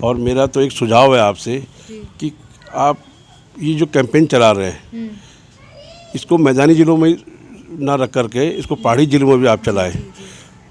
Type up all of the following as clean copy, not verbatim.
और मेरा तो एक सुझाव है आपसे कि आप ये जो कैंपेन चला रहे हैं इसको मैदानी ज़िलों में ना रख करके इसको पहाड़ी ज़िलों में भी आप चलाएं।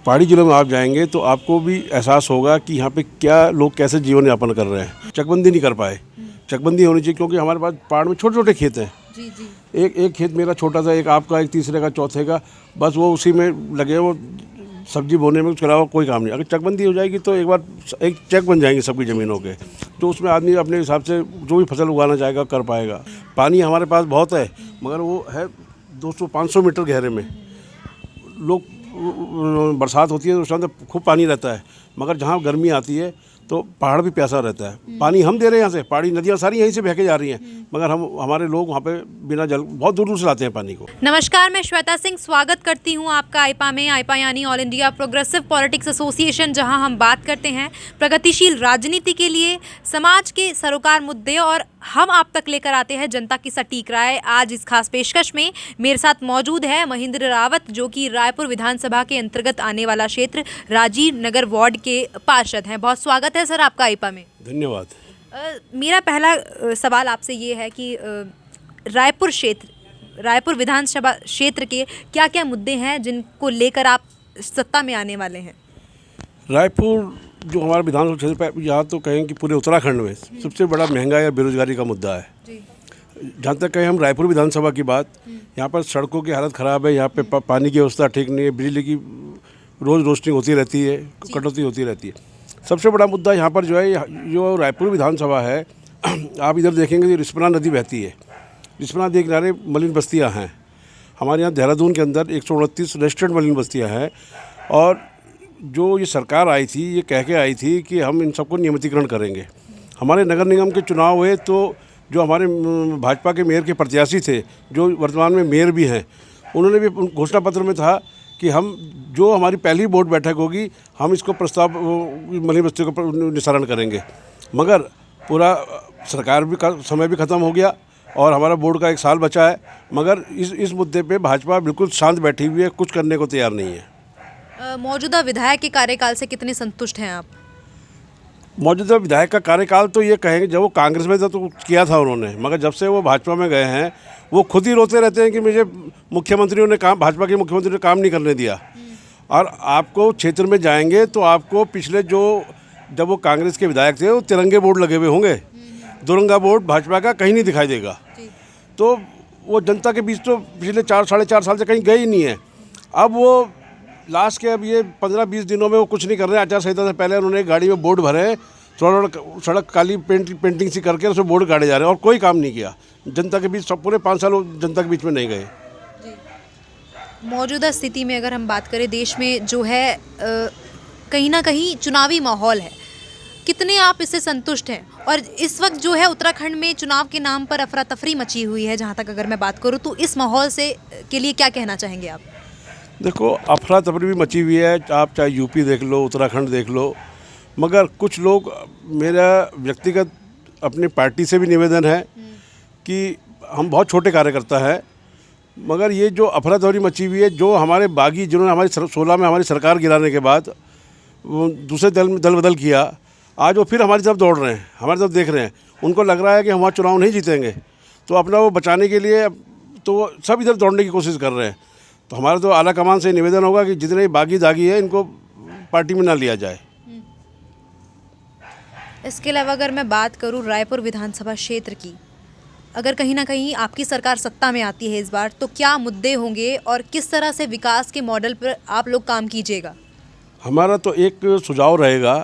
पहाड़ी ज़िलों में आप जाएंगे तो आपको भी एहसास होगा कि यहाँ पे क्या लोग कैसे जीवन यापन कर रहे हैं। चकबंदी नहीं कर पाए, चकबंदी होनी चाहिए क्योंकि हमारे पास पहाड़ में छोटे छोटे खेत हैं। एक खेत मेरा छोटा सा, एक आपका, एक तीसरे का, चौथे का, बस वो उसी में लगे, वो सब्जी बोने में, उसके अलावा कोई काम नहीं। अगर चकबंदी हो जाएगी तो एक बार एक चेक बन जाएंगे सबकी ज़मीनों के, तो उसमें आदमी अपने हिसाब से जो भी फसल उगाना चाहेगा कर पाएगा। पानी हमारे पास बहुत है मगर वो है 200-500 मीटर गहरे में। लोग बरसात होती है तो उस टाइम तो खूब पानी रहता है, मगर जहाँ गर्मी आती है तो पहाड़ भी प्यासा रहता है। पानी हम दे रहे हैं यहाँ से, पहाड़ी नदियाँ सारी यहीं से बह के जा रही हैं, मगर हमारे लोग वहाँ पे बिना जल बहुत दूर दूर से लाते हैं पानी को। नमस्कार, मैं श्वेता सिंह स्वागत करती हूँ आपका आईपा में। आईपा यानी all India progressive politics association, जहाँ हम बात करते हैं प्रगतिशील राजनीति के लिए, समाज के सरोकार मुद्दे और हम आप तक लेकर आते हैं जनता की सटीक राय। आज इस खास पेशकश में मेरे साथ मौजूद है महेंद्र रावत, जो कि रायपुर विधानसभा के अंतर्गत आने वाला क्षेत्र राजीव नगर वार्ड के पार्षद हैं। बहुत स्वागत है सर आपका आईपा में। धन्यवाद। मेरा पहला सवाल आपसे ये है कि रायपुर विधानसभा क्षेत्र के क्या क्या मुद्दे हैं जिनको लेकर आप सत्ता में आने वाले हैं? रायपुर जो हमारा विधानसभा क्षेत्र पर, यहाँ तो कहें कि पूरे उत्तराखंड में सबसे बड़ा महंगाई या बेरोजगारी का मुद्दा है। जहाँ तक कहें हम रायपुर विधानसभा की बात, यहाँ पर सड़कों की हालत ख़राब है, यहाँ पे पानी की व्यवस्था ठीक नहीं है, बिजली की रोज़ रोशनी होती रहती है, कटौती होती रहती है। सबसे बड़ा मुद्दा यहाँ पर जो है, जो रायपुर विधानसभा है, आप इधर देखेंगे तो रिस्पना नदी बहती है। रिस्पना नदी के किनारे मलिन बस्तियाँ हैं। हमारे यहाँ देहरादून के अंदर 129 रेस्टोरेंट मलिन बस्तियाँ हैं। और जो ये सरकार आई थी, ये कह के आई थी कि हम इन सबको नियमितीकरण करेंगे। हमारे नगर निगम के चुनाव हुए तो जो हमारे भाजपा के मेयर के प्रत्याशी थे, जो वर्तमान में मेयर भी हैं, उन्होंने भी घोषणा पत्र में था कि हम जो हमारी पहली बोर्ड बैठक होगी हम इसको प्रस्ताव मलिन बस्तियों का निस्तारण करेंगे। मगर पूरा सरकार भी का समय भी ख़त्म हो गया और हमारा बोर्ड का 1 साल बचा है, मगर इस मुद्दे पे भाजपा बिल्कुल शांत बैठी हुई है, कुछ करने को तैयार नहीं है। मौजूदा विधायक के कार्यकाल से कितने संतुष्ट हैं आप? मौजूदा विधायक का कार्यकाल तो ये कहेंगे, जब वो कांग्रेस में था तो किया था उन्होंने, मगर जब से वो भाजपा में गए हैं वो खुद ही रोते रहते हैं कि मुझे मुख्यमंत्रियों ने काम, भाजपा के मुख्यमंत्री ने काम नहीं करने दिया। और आपको क्षेत्र में जाएंगे तो आपको पिछले जब वो कांग्रेस के विधायक थे, वो तिरंगे बोर्ड लगे हुए होंगे, दुरंगा बोर्ड भाजपा का कहीं नहीं दिखाई देगा। तो वो जनता के बीच तो पिछले 4-4.5 साल से कहीं गए ही नहीं है। अब वो लास्ट के अब ये 15-20 दिनों में वो कुछ नहीं कर रहे हैं। आचार संहिता से पहले उन्होंने गाड़ी में बोर्ड भरे, थोड़ा सड़क काली पेंटिंग सी करके उसमें बोर्ड काटे जा रहे हैं और कोई काम नहीं किया जनता के बीच। सब पूरे 5 साल जनता के बीच में नहीं गए। मौजूदा स्थिति में अगर हम बात करें, देश में जो है कहीं ना कहीं चुनावी माहौल है, कितने आप इससे संतुष्ट हैं? और इस वक्त जो है उत्तराखंड में चुनाव के नाम पर अफरा तफरी मची हुई है, जहाँ तक अगर मैं बात करूँ तो इस माहौल से के लिए क्या कहना चाहेंगे आप? देखो, अफरा तफरी भी मची हुई है, आप चाहे यूपी देख लो, उत्तराखंड देख लो, मगर कुछ लोग, मेरा व्यक्तिगत अपनी पार्टी से भी निवेदन है कि हम बहुत छोटे कार्यकर्ता हैं, मगर ये जो अफरा तफरी मची हुई है, जो हमारे बागी जिन्होंने हमारी 16 में हमारी सरकार गिराने के बाद वो दूसरे दल बदल किया, आज वो फिर हमारी तरफ दौड़ रहे हैं, हमारी तरफ देख रहे हैं। उनको लग रहा है कि हमारा चुनाव नहीं जीतेंगे, तो अपना वो बचाने के लिए तो वो सब इधर दौड़ने की कोशिश कर रहे हैं। तो हमारा तो आला कमान से निवेदन होगा कि जितने बागी दागी है इनको पार्टी में ना लिया जाए। इसके अलावा अगर मैं बात करूं रायपुर विधानसभा क्षेत्र की, अगर कहीं ना कहीं आपकी सरकार सत्ता में आती है इस बार, तो क्या मुद्दे होंगे और किस तरह से विकास के मॉडल पर आप लोग काम कीजिएगा? हमारा तो एक सुझाव रहेगा,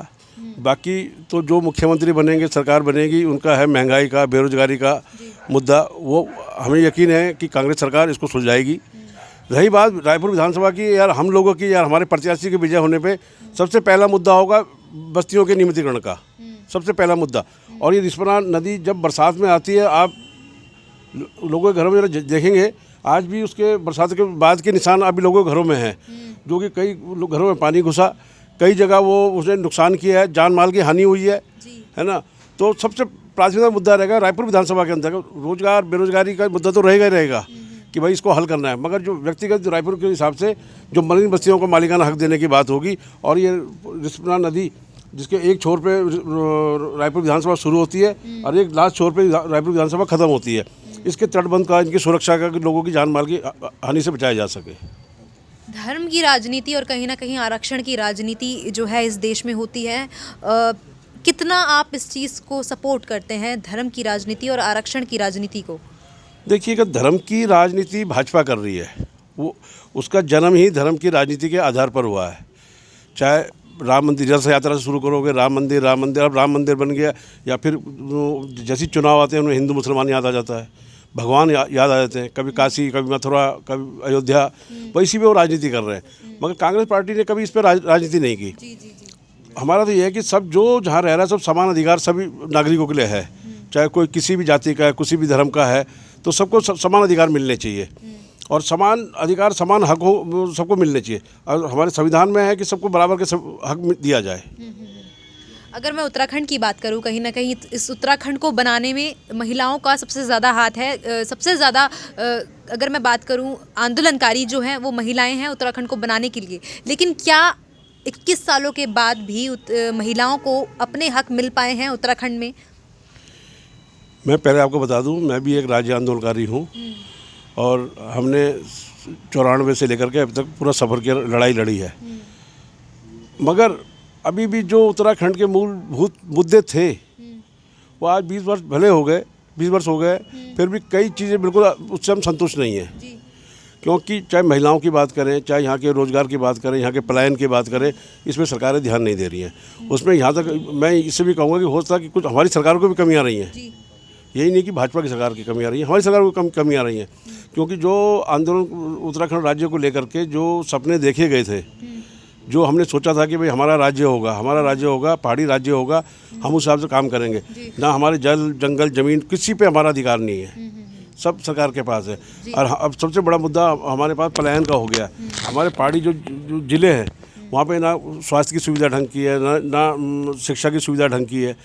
बाकी तो जो मुख्यमंत्री बनेंगे, सरकार बनेगी, उनका है महंगाई का, बेरोजगारी का मुद्दा, वो हमें यकीन है कि कांग्रेस सरकार इसको सुलझाएगी। रही बात रायपुर विधानसभा की, यार हम लोगों की, यार हमारे प्रत्याशी के विजय होने पे सबसे पहला मुद्दा होगा बस्तियों के नियमितीकरण का, सबसे पहला मुद्दा। और ये रिस्पना नदी जब बरसात में आती है, आप लोगों के घरों में देखेंगे आज भी उसके बरसात के बाद के निशान अभी लोगों के घरों में हैं, जो कि कई घरों में पानी घुसा, कई जगह वो उसने नुकसान किया है, जान माल की हानि हुई है ना। तो सबसे प्राथमिकता मुद्दा रहेगा रायपुर विधानसभा के अंदर रोजगार, बेरोजगारी का मुद्दा तो रहेगा ही रहेगा कि भाई इसको हल करना है। मगर जो व्यक्तिगत रायपुर के हिसाब से जो मलिन बस्तियों को मालिकाना हक देने की बात होगी, और ये रिस्पना नदी जिसके एक छोर पे रायपुर विधानसभा शुरू होती है और एक लास्ट छोर पे रायपुर विधानसभा ख़त्म होती है। इसके तटबंध का, इनकी सुरक्षा का, कि लोगों की जान माल की हानि से बचाया जा सके। धर्म की राजनीति और कहीं ना कहीं आरक्षण की राजनीति जो है इस देश में होती है, कितना आप इस चीज़ को सपोर्ट करते हैं, धर्म की राजनीति और आरक्षण की राजनीति को? देखिएगा, धर्म की राजनीति भाजपा कर रही है। वो उसका जन्म ही धर्म की राजनीति के आधार पर हुआ है। चाहे राम मंदिर रथ यात्रा से शुरू करोगे, राम मंदिर अब राम मंदिर बन गया, या फिर जैसे चुनाव आते हैं उन्हें हिंदू मुसलमान याद आ जाता है, भगवान याद आ जाते हैं, कभी काशी, कभी मथुरा, कभी अयोध्या, वैसी भी वो राजनीति कर रहे हैं। मगर कांग्रेस पार्टी ने कभी इस पर राजनीति नहीं की। हमारा तो ये है कि सब जो जहाँ रह रहा है सब समान अधिकार सभी नागरिकों के लिए है, चाहे कोई किसी भी जाति का है, किसी भी धर्म का है, तो सबको समान अधिकार मिलने चाहिए और समान अधिकार, समान हक हो, सबको मिलने चाहिए। और हमारे संविधान में है कि सबको बराबर के सब हक दिया जाए। अगर मैं उत्तराखंड की बात करूं, कहीं ना कहीं इस उत्तराखंड को बनाने में महिलाओं का सबसे ज़्यादा हाथ है। सबसे ज़्यादा अगर मैं बात करूं, आंदोलनकारी जो हैं वो महिलाएं हैं उत्तराखंड को बनाने के लिए। लेकिन क्या 21 सालों के बाद भी महिलाओं को अपने हक मिल पाए हैं उत्तराखंड में? मैं पहले आपको बता दूं, मैं भी एक राज्य आंदोलनकारी हूं और हमने 94 से लेकर के अब तक पूरा सफ़र की लड़ाई लड़ी है। मगर अभी भी जो उत्तराखंड के मूलभूत मुद्दे थे वो आज 20 वर्ष भले हो गए, 20 वर्ष हो गए, फिर भी कई चीज़ें बिल्कुल उससे हम संतुष्ट नहीं हैं। क्योंकि चाहे महिलाओं की बात करें, चाहे यहाँ के रोज़गार की बात करें, यहाँ के पलायन की बात करें, इसमें सरकारें ध्यान नहीं दे रही हैं। उसमें यहाँ तक मैं इससे भी कहूँगा कि हो सकता है कि कुछ हमारी सरकारों को भी कमी आ रही हैं। यही नहीं कि भाजपा की सरकार की कमी आ रही है, हमारी सरकार को कमी आ रही है। क्योंकि जो आंदोलन उत्तराखंड राज्य को लेकर के जो सपने देखे गए थे, जो हमने सोचा था कि भाई हमारा राज्य होगा, पहाड़ी राज्य होगा, हम उस हिसाब से काम करेंगे। ना हमारे जल, जंगल, ज़मीन किसी पे हमारा अधिकार नहीं है, सब सरकार के पास है। और अब सबसे बड़ा मुद्दा हमारे पास पलायन का हो गया। हमारे पहाड़ी जो ज़िले हैं वहाँ पे ना स्वास्थ्य की सुविधा ढंग की है, ना शिक्षा की सुविधा ढंग की है।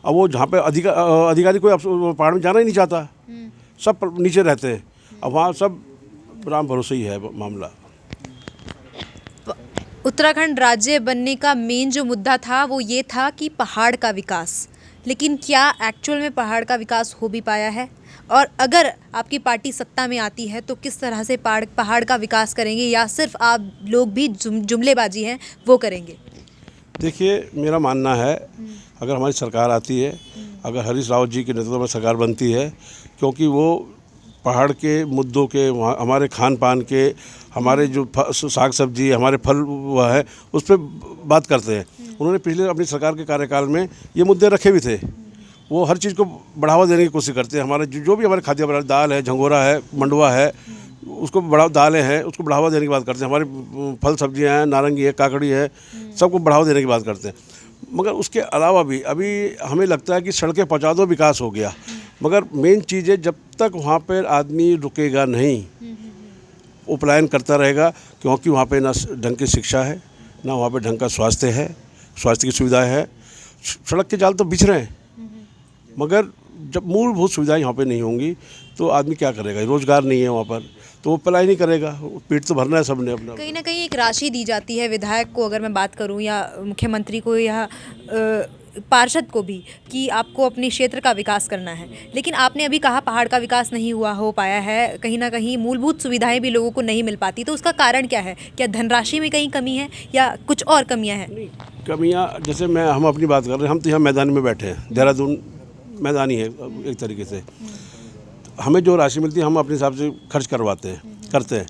अब वो जहाँ पे अधिकारी कोई पहाड़ में जाना ही नहीं चाहता, सब नीचे रहते हैं। अब वहाँ सब राम भरोसे ही है मामला। उत्तराखंड राज्य बनने का मेन जो मुद्दा था वो ये था कि पहाड़ का विकास। लेकिन क्या एक्चुअल में पहाड़ का विकास हो भी पाया है? और अगर आपकी पार्टी सत्ता में आती है तो किस तरह से पहाड़ का विकास करेंगे, या सिर्फ आप लोग भी जुमलेबाजी हैं वो करेंगे? देखिए, मेरा मानना है अगर हमारी सरकार आती है, अगर हरीश रावत जी के नेतृत्व में सरकार बनती है, क्योंकि वो पहाड़ के मुद्दों के, हमारे खान पान के, हमारे जो साग सब्जी, हमारे फल हुआ है, उस पर बात करते हैं। उन्होंने पिछले अपनी सरकार के कार्यकाल में ये मुद्दे रखे भी थे। वो हर चीज़ को बढ़ावा देने की कोशिश करते हैं। हमारे जो भी हमारे खाद्य पदार्थ, दाल है, झंगोरा है, मंडुआ है, उसको दालें हैं, उसको बढ़ावा देने की बात करते हैं। हमारे फल सब्जियां हैं, नारंगी है, काकड़ी है, सबको बढ़ावा देने की बात करते हैं। मगर उसके अलावा भी अभी हमें लगता है कि सड़कें पहुंचा दो, विकास हो गया। मगर मेन चीज़ है, जब तक वहाँ पर आदमी रुकेगा नहीं, वो पलायन करता रहेगा। क्योंकि वहाँ पे ना ढंग की शिक्षा है, ना वहाँ पे ढंग का स्वास्थ्य है, स्वास्थ्य की सुविधाएं है। सड़क के जाल तो बिछ रहे हैं, मगर जब मूलभूत सुविधाएं यहाँ पे नहीं होंगी तो आदमी क्या करेगा? रोज़गार नहीं है वहाँ पर, तो वो पलायन नहीं करेगा। पेट तो भरना है सबने अपना। कहीं ना कहीं एक राशि दी जाती है विधायक को, अगर मैं बात करूँ, या मुख्यमंत्री को, या पार्षद को भी, कि आपको अपने क्षेत्र का विकास करना है। लेकिन आपने अभी कहा पहाड़ का विकास नहीं हो पाया है, कहीं ना कहीं मूलभूत सुविधाएं भी लोगों को नहीं मिल पाती। तो उसका कारण क्या है? क्या धनराशि में कहीं कमी है या कुछ और कमियां हैं? कमियां, जैसे हम अपनी बात कर रहे हैं, हम तो यहाँ मैदान में बैठे हैं, देहरादून मैदानी है एक तरीके से। हमें जो राशि मिलती है हम अपने हिसाब से खर्च करते हैं।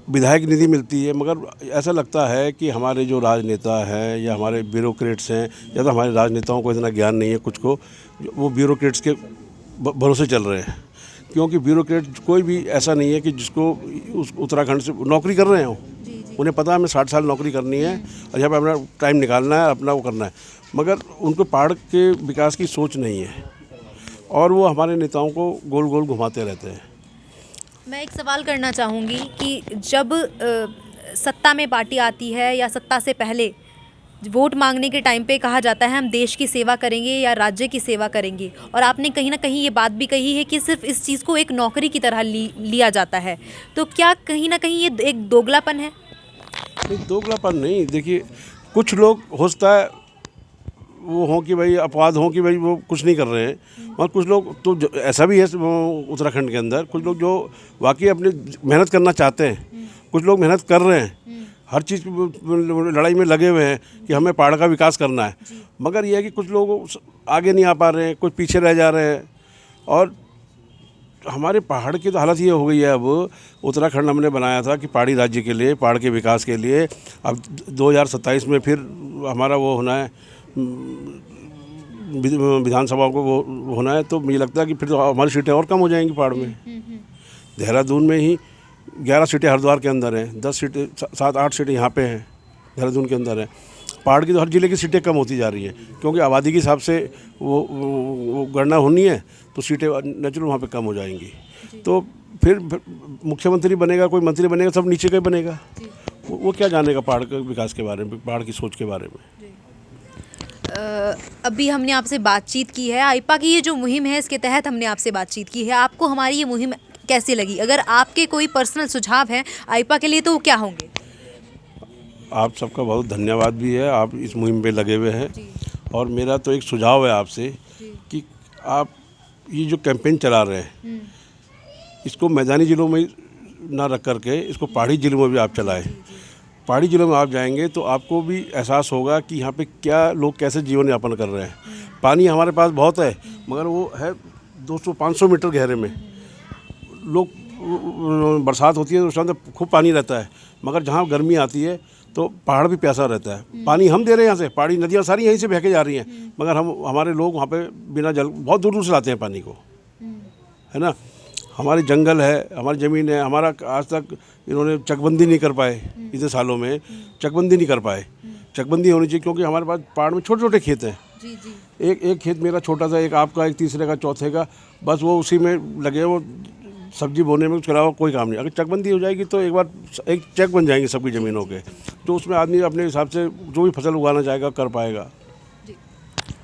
विधायक निधि मिलती है, मगर ऐसा लगता है कि हमारे जो राजनेता हैं या हमारे ब्यूरोक्रेट्स हैं, या तो हमारे राजनेताओं को इतना ज्ञान नहीं है कुछ को, वो ब्यूरोक्रेट्स के भरोसे चल रहे हैं। क्योंकि ब्यूरोक्रेट कोई भी ऐसा नहीं है कि जिसको उस उत्तराखंड से नौकरी कर रहे हों। उन्हें पता है हमें 60 साल नौकरी करनी है और यहाँ पर अपना टाइम निकालना है, अपना वो करना है। मगर उनको पहाड़ के विकास की सोच नहीं है और वो हमारे नेताओं को गोल गोल घुमाते रहते हैं। मैं एक सवाल करना चाहूँगी कि जब सत्ता में पार्टी आती है या सत्ता से पहले वोट मांगने के टाइम पे कहा जाता है हम देश की सेवा करेंगे या राज्य की सेवा करेंगे, और आपने कहीं ना कहीं ये बात भी कही है कि सिर्फ इस चीज़ को एक नौकरी की तरह लिया जाता है। तो क्या कहीं ना कहीं ये एक दोगलापन है? नहीं, दोगलापन नहीं। देखिए, कुछ लोग हो सकता है वो हों कि भाई अपवाद हों कि भाई वो कुछ नहीं कर रहे हैं, और कुछ लोग तो ऐसा भी है उत्तराखंड के अंदर, कुछ लोग जो वाकई अपनी मेहनत करना चाहते हैं, कुछ लोग मेहनत कर रहे हैं, हर चीज़ लड़ाई में लगे हुए हैं कि हमें पहाड़ का विकास करना है, मगर यह है कि कुछ लोग आगे नहीं आ पा रहे हैं, कुछ पीछे रह जा रहे हैं। और हमारे पहाड़ की तो हालत ये हो गई है, अब उत्तराखंड हमने बनाया था कि पहाड़ी राज्य के लिए, पहाड़ के विकास के लिए। अब 2027 में फिर हमारा वो होना है, विधानसभा को वो होना है, तो मुझे लगता है कि फिर तो हमारी सीटें और कम हो जाएंगी पहाड़ में। देहरादून में ही 11 सीटें हरिद्वार के अंदर हैं, 10 सीटें 7-8 सीटें यहाँ पे हैं, देहरादून के अंदर हैं। पहाड़ की तो हर ज़िले की सीटें कम होती जा रही हैं, क्योंकि आबादी के हिसाब से वो गणना होनी है, तो सीटें नेचुरल वहाँ पे कम हो जाएंगी। तो फिर मुख्यमंत्री बनेगा, कोई मंत्री बनेगा, सब नीचे का ही बनेगा। वो क्या जानेगा पहाड़ के विकास के बारे में, पहाड़ की सोच के बारे में। अभी हमने आपसे बातचीत की है, आईपा की ये जो मुहिम है इसके तहत हमने आपसे बातचीत की है। आपको हमारी ये मुहिम कैसी लगी? अगर आपके कोई पर्सनल सुझाव हैं आईपा के लिए तो वो क्या होंगे? आप सबका बहुत धन्यवाद भी है, आप इस मुहिम पे लगे हुए हैं। और मेरा तो एक सुझाव है आपसे कि आप ये जो कैंपेन चला रहे हैं, इसको मैदानी ज़िलों में ना रख करके इसको पहाड़ी ज़िलों में भी आप चलाएं। पहाड़ी ज़िलों में आप जाएंगे तो आपको भी एहसास होगा कि यहाँ पे क्या लोग कैसे जीवन यापन कर रहे हैं। पानी हमारे पास बहुत है, मगर वो है 200-500 मीटर गहरे में। लोग बरसात होती है तो उस टाइम तो खूब पानी रहता है, मगर जहाँ गर्मी आती है तो पहाड़ भी प्यासा रहता है। पानी हम दे रहे हैं यहाँ से, पहाड़ी नदियाँ सारी यहीं से बह के जा रही हैं, मगर हमारे लोग वहाँ पे बिना जल बहुत दूर दूर से लाते हैं पानी को, है ना। हमारे जंगल है, हमारी ज़मीन है, हमारा आज तक इन्होंने चकबंदी नहीं कर पाए, इतने सालों में चकबंदी नहीं कर पाए। चकबंदी होनी चाहिए, क्योंकि हमारे पास पहाड़ में छोटे छोटे खेत हैं। एक खेत मेरा छोटा सा, एक आपका, एक तीसरे का, चौथे का, बस वो उसी में लगे, वो सब्जी बोने में, उसके अलावा कोई काम नहीं। अगर चकबंदी हो जाएगी तो एक बार एक चेक बन जाएंगे सबकी ज़मीनों के, तो उसमें आदमी अपने हिसाब से जो भी फसल उगाना चाहेगा कर पाएगा।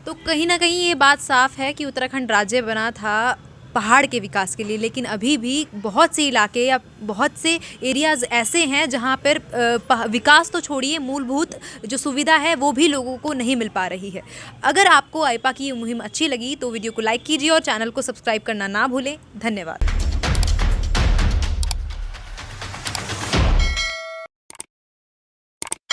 तो कहीं ना कहीं ये बात साफ है कि उत्तराखंड राज्य बना था पहाड़ के विकास के लिए, लेकिन अभी भी बहुत से इलाके या बहुत से एरियाज़ ऐसे हैं जहां पर विकास तो छोड़िए, मूलभूत जो सुविधा है वो भी लोगों को नहीं मिल पा रही है। अगर आपको आईपा की ये मुहिम अच्छी लगी तो वीडियो को लाइक कीजिए और चैनल को सब्सक्राइब करना ना भूलें। धन्यवाद।